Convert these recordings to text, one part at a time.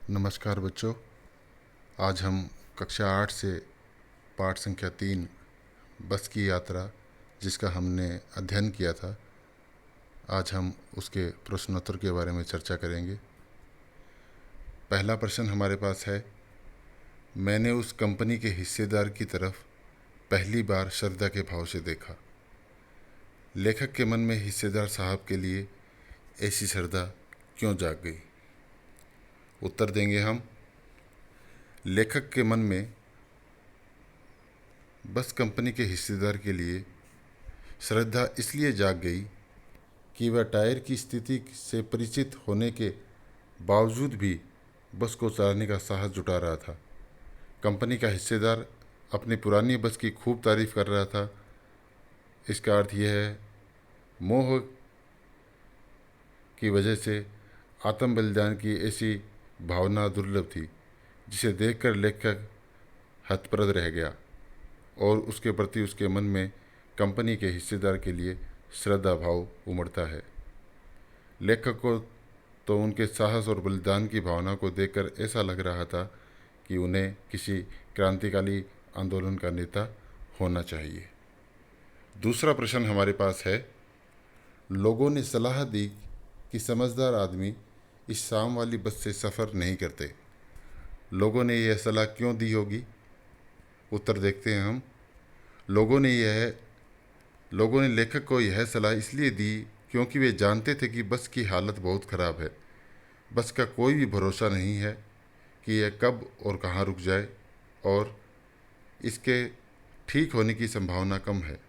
नमस्कार बच्चों। आज हम कक्षा 8 से पाठ संख्या 3 बस की यात्रा जिसका हमने अध्ययन किया था, आज हम उसके प्रश्नोत्तर के बारे में चर्चा करेंगे। पहला प्रश्न हमारे पास है, मैंने उस कंपनी के हिस्सेदार की तरफ पहली बार श्रद्धा के भाव से देखा। लेखक के मन में हिस्सेदार साहब के लिए ऐसी श्रद्धा क्यों जाग गई? उत्तर देंगे हम। लेखक के मन में बस कंपनी के हिस्सेदार के लिए श्रद्धा इसलिए जाग गई कि वह टायर की स्थिति से परिचित होने के बावजूद भी बस को चलाने का साहस जुटा रहा था। कंपनी का हिस्सेदार अपनी पुरानी बस की खूब तारीफ कर रहा था। इसका अर्थ यह है, मोह की वजह से आत्म बलिदान की ऐसी भावना दुर्लभ थी जिसे देखकर लेखक हतप्रभ रह गया और उसके प्रति उसके मन में कंपनी के हिस्सेदार के लिए श्रद्धा भाव उमड़ता है। लेखक को तो उनके साहस और बलिदान की भावना को देखकर ऐसा लग रहा था कि उन्हें किसी क्रांतिकारी आंदोलन का नेता होना चाहिए। दूसरा प्रश्न हमारे पास है, लोगों ने सलाह दी कि समझदार आदमी इस शाम वाली बस से सफ़र नहीं करते। लोगों ने यह सलाह क्यों दी होगी? उत्तर देखते हैं हम। लोगों ने लेखक को यह सलाह इसलिए दी क्योंकि वे जानते थे कि बस की हालत बहुत ख़राब है। बस का कोई भी भरोसा नहीं है कि यह कब और कहाँ रुक जाए और इसके ठीक होने की संभावना कम है।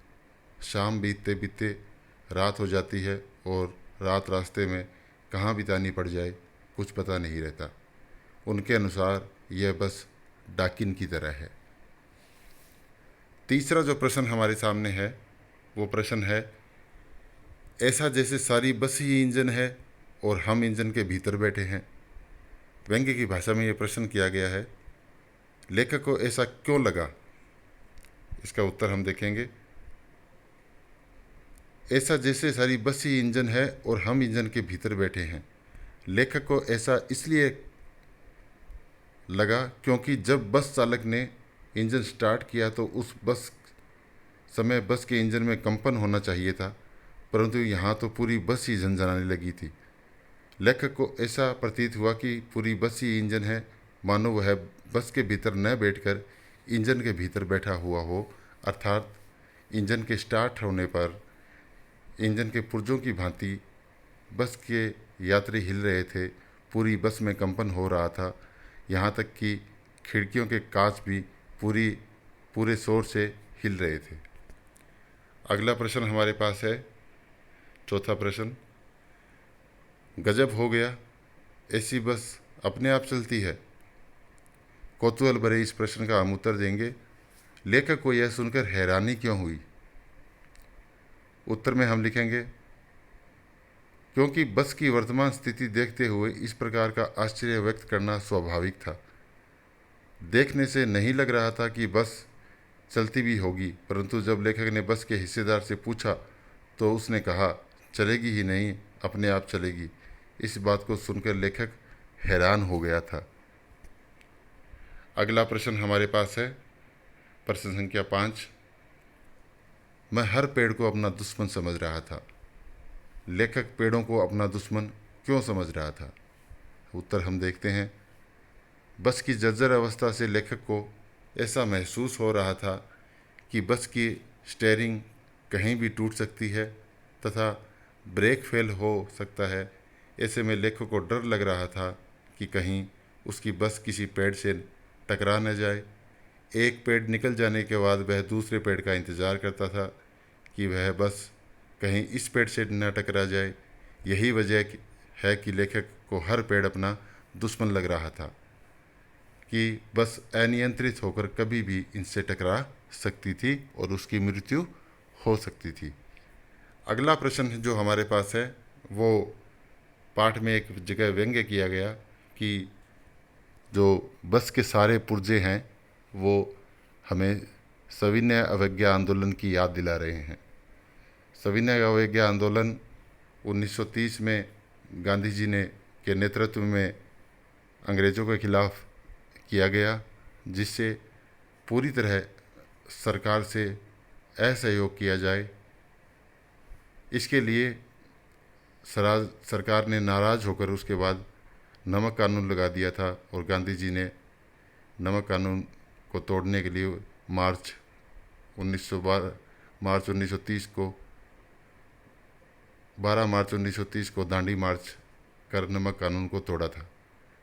शाम बीतते बीतते रात हो जाती है और रात रास्ते में कहाँ बितानी पड़ जाए कुछ पता नहीं रहता। उनके अनुसार यह बस डाकिन की तरह है। तीसरा जो प्रश्न हमारे सामने है वो प्रश्न है, ऐसा जैसे सारी बस ही इंजन है और हम इंजन के भीतर बैठे हैं। व्यंग्य की भाषा में ये प्रश्न किया गया है। लेखक को ऐसा क्यों लगा? इसका उत्तर हम देखेंगे। ऐसा जैसे सारी बस ही इंजन है और हम इंजन के भीतर बैठे हैं। लेखक को ऐसा इसलिए लगा क्योंकि जब बस चालक ने इंजन स्टार्ट किया तो उस समय बस के इंजन में कंपन होना चाहिए था, परंतु यहाँ तो पूरी बस ही झनझनाने लगी थी। लेखक को ऐसा प्रतीत हुआ कि पूरी बस ही इंजन है, मानो वह बस के भीतर न बैठकर इंजन के भीतर बैठा हुआ हो, अर्थात इंजन के स्टार्ट होने पर इंजन के पुर्जों की भांति बस के यात्री हिल रहे थे। पूरी बस में कंपन हो रहा था, यहाँ तक कि खिड़कियों के कांच भी पूरे शोर से हिल रहे थे। अगला प्रश्न हमारे पास है, चौथा प्रश्न, गजब हो गया, ऐसी बस अपने आप चलती है। कौतूहल भरे इस प्रश्न का हम उत्तर देंगे। लेखक को यह सुनकर हैरानी क्यों हुई? उत्तर में हम लिखेंगे, क्योंकि बस की वर्तमान स्थिति देखते हुए इस प्रकार का आश्चर्य व्यक्त करना स्वाभाविक था। देखने से नहीं लग रहा था कि बस चलती भी होगी, परंतु जब लेखक ने बस के हिस्सेदार से पूछा तो उसने कहा, चलेगी ही नहीं, अपने आप चलेगी। इस बात को सुनकर लेखक हैरान हो गया था। अगला प्रश्न हमारे पास है, प्रश्न संख्या 5, मैं हर पेड़ को अपना दुश्मन समझ रहा था। लेखक पेड़ों को अपना दुश्मन क्यों समझ रहा था? उत्तर हम देखते हैं। बस की जर्जर अवस्था से लेखक को ऐसा महसूस हो रहा था कि बस की स्टीयरिंग कहीं भी टूट सकती है तथा ब्रेक फेल हो सकता है। ऐसे में लेखक को डर लग रहा था कि कहीं उसकी बस किसी पेड़ से टकरा न जाए। एक पेड़ निकल जाने के बाद वह दूसरे पेड़ का इंतज़ार करता था कि वह बस कहीं इस पेड़ से न टकरा जाए। यही वजह है कि लेखक को हर पेड़ अपना दुश्मन लग रहा था कि बस अनियंत्रित होकर कभी भी इनसे टकरा सकती थी और उसकी मृत्यु हो सकती थी। अगला प्रश्न जो हमारे पास है वो पाठ में एक जगह व्यंग्य किया गया कि जो बस के सारे पुर्जे हैं वो हमें सविनय अवज्ञा आंदोलन की याद दिला रहे हैं। सविनय अवज्ञा आंदोलन 1930 में गांधी जी ने के नेतृत्व में अंग्रेज़ों के ख़िलाफ़ किया गया, जिससे पूरी तरह सरकार से असहयोग किया जाए। इसके लिए सरकार ने नाराज़ होकर उसके बाद नमक कानून लगा दिया था और गांधी जी ने नमक कानून को तोड़ने के लिए मार्च 1930 को 12 मार्च 1930 को दांडी मार्च कर नमक कानून को तोड़ा था।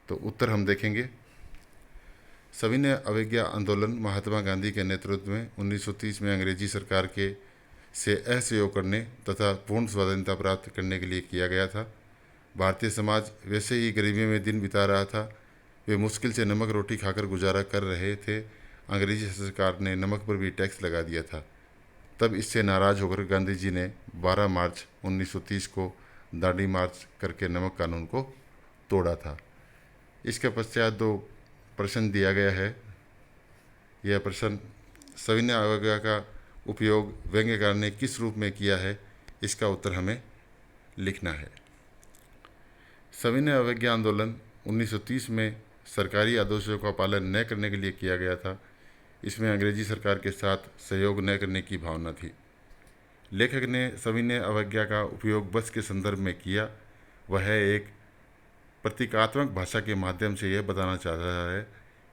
तो उत्तर हम देखेंगे। सविनय अवज्ञा आंदोलन महात्मा गांधी के नेतृत्व में 1930 में अंग्रेजी सरकार के से असहयोग करने तथा पूर्ण स्वाधीनता प्राप्त करने के लिए किया गया था। भारतीय समाज वैसे ही गरीबी में दिन बिता रहा था। वे मुश्किल से नमक रोटी खाकर गुजारा कर रहे थे। अंग्रेजी सरकार ने नमक पर भी टैक्स लगा दिया था। तब इससे नाराज़ होकर गांधी जी ने 12 मार्च 1930 को दांडी मार्च करके नमक कानून को तोड़ा था। इसके पश्चात 2 प्रश्न दिया गया है। यह प्रश्न सविनय अवज्ञा का उपयोग व्यंग्यकार ने किस रूप में किया है, इसका उत्तर हमें लिखना है। सविनय अवज्ञा आंदोलन 1930 में सरकारी आदेशों का पालन न करने के लिए किया गया था। इसमें अंग्रेजी सरकार के साथ सहयोग न करने की भावना थी। लेखक ने सविनय अवज्ञा का उपयोग बस के संदर्भ में किया। वह एक प्रतीकात्मक भाषा के माध्यम से यह बताना चाहता है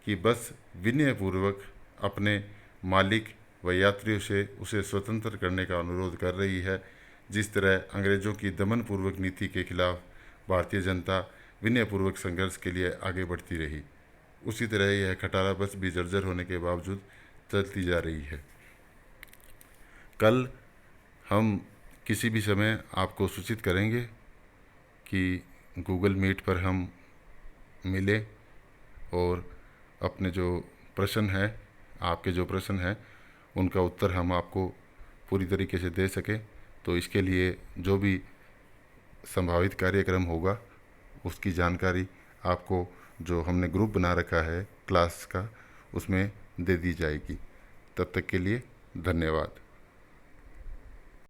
कि बस विनयपूर्वक अपने मालिक व यात्रियों से उसे स्वतंत्र करने का अनुरोध कर रही है। जिस तरह अंग्रेज़ों की दमनपूर्वक नीति के खिलाफ भारतीय जनता विनयपूर्वक संघर्ष के लिए आगे बढ़ती रही, उसी तरह यह खटारा बस भी जर्जर होने के बावजूद चलती जा रही है। कल हम किसी भी समय आपको सूचित करेंगे कि गूगल मीट पर हम मिले और अपने जो प्रश्न है, आपके जो प्रश्न हैं, उनका उत्तर हम आपको पूरी तरीके से दे सकें। तो इसके लिए जो भी संभावित कार्यक्रम होगा उसकी जानकारी आपको, जो हमने ग्रुप बना रखा है क्लास का, उसमें दे दी जाएगी। तब तक के लिए धन्यवाद।